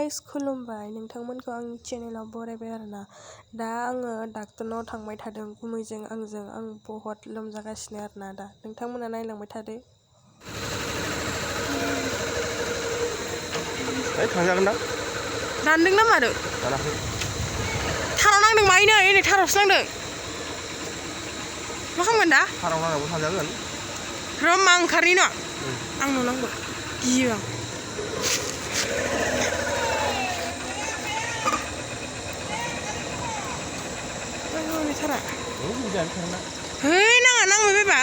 Guys कुलुम्बाय नोंथांमोनखौ आंनि चेनेलाव बरायबाय आरोना दा आङो डाक्टरनाव थांबाय थादों गुमैजों आंजों आं बहुत लोमजागासिनो आरोना दा नोंथांमोना नायलांबाय थादो थांजागोन ना दानदों ना मादों दानाखै थाराव नांदों माइनो नै थारावसो नांदों मा खालामगोन दा थाराव नांनांगौ थांजागोन र' मा ओंखारनि न' आं नुनांगौ गियो आं Hei, nang beba.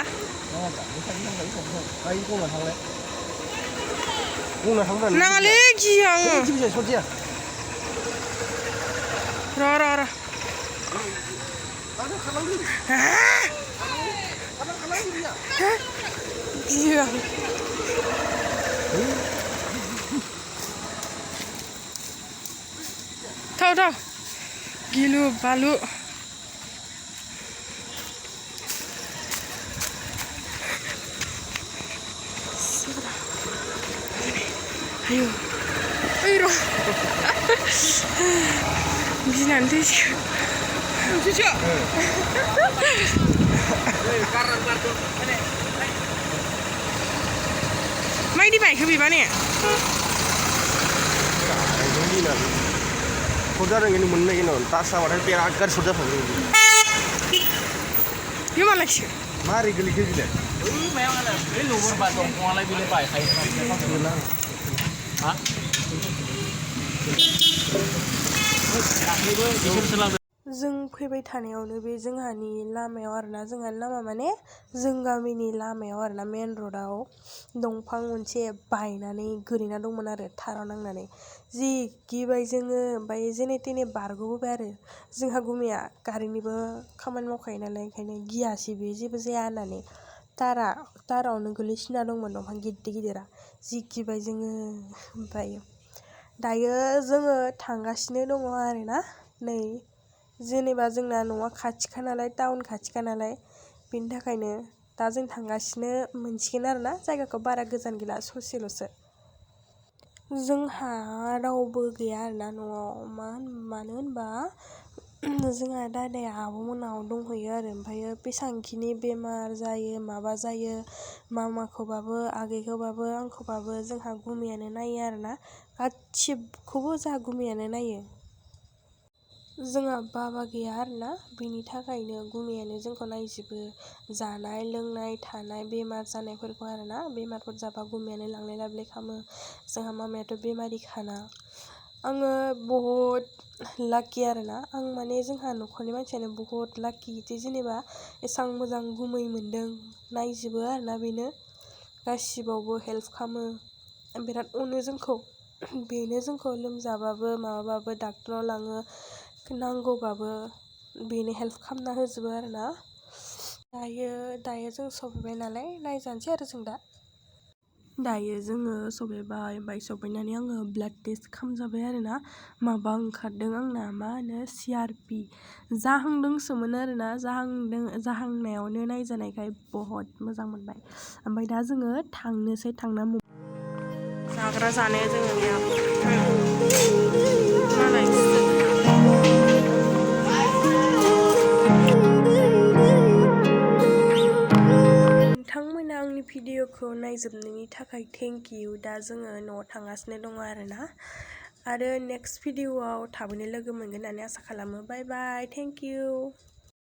Nang lagi yang. Ra. Iya. Tahu. Gilu balu. Ayo. Ginanti sih. Cucu. Mai di baik ke mana? Saudara ini mwna ini non, tak sama dengan pihak agar saudara sendiri. Gimana sih? Mari geli. Memang ada. Ini nomor batong mulai beli baik. Hah? जों फैबाय थानायावनो बे जोंहानि लामायाव आरोना जोंहानि लामा माने जों गामिनि लामायाव आरोना मेन र'डआव दंफां मोनसे बायनानै गोलैना दंमोन आरो थाराव नांनानै जि गिबाय जोङो ओमफ्राय जेने तेने बारग'बोबाय आरो जोंहा गुमैया गारिनिबो खामानि मावखायो नालाय ओंखायनो गियासै बे जेबो जाया होननानै तारावनो गोलैसिना दंमोन दंफां गिदिरा जि गिबाय जोङो ओमफ्राय दायो जोङो थांगासिनो दङ आरोना नै जेनेबा जोंना न'आ खाथिखा नालाय टाउन खाथिखा नालाय बेनि थाखायनो दा जों थांगासिनो मोनसिगोन आरोना जायगाखौ बारा गोजान गैला ससेल'सो जोंहा रावबो गैया आरोना न'आव मानो होनबा जोंहा दादाया आब'मोनाव दंहैयो आरो ओमफ्रायो बेसांखिनि बेमार जायो माबा जायो मामाखौबाबो आगैखौबाबो आंखौबाबो जोंहा गुमैयानो नायो आरोना गासिबखौबो जोंहा गुमैयानो नायो जोंहा बाबा गैया आरोना बेनि थाखायनो गुमैयानो जोंखौ नायजोबो जानाय लोंनाय थानाय बेमार जानायफोरखौ आरोना बेमारफोर जाबा गुमैयानो लांलाय लाबोलाय खालामो जोंहा मामायाथ' बेमारिखाना आङो बहुत लाकि आरोना आं माने जोंहा न'खरनि मानसियानो बहुत लाकि जेनेबा एसां मोजां गुमै मोन्दों नायजोबो आरोना बेनो गासिबावबो हेल्प खालामो बिराद अनो जोंखौ बेनो जोंखौ लोमजाबाबो माबाबाबो डाक्टराव लाङो नांगौबाबो बेनो हेल्प खालामना होजोबो आरोना दायो जों सफैबाय नालाय नायजानोसै आरो जों दायो जोङो सफैबाय ओमफ्राय सफैनानै आङो ब्लाड टेस्ट खालामजाबाय आरोना माबा ओंखारदों आंना मा होनो CRP जाहांदोंसोमोन आरोना जाहांनायावनो नायजानायखाय बहुत मोजां मोनबाय ओमफ्राय दा जोङो थांनोसै थांना जाग्रा जानो जोङो बेयाव नोंथांमोना आंनि भिडिअखौ नायजोबनायनि थाखाय थेंक इउ दा जोङो न'आव थांगासिनो दङ आरोना आरो नेक्स्ट भिडिअआव थाबैनो लोगो मोनगोन होननानै आसा खालामो बाय बाय थेंक इउ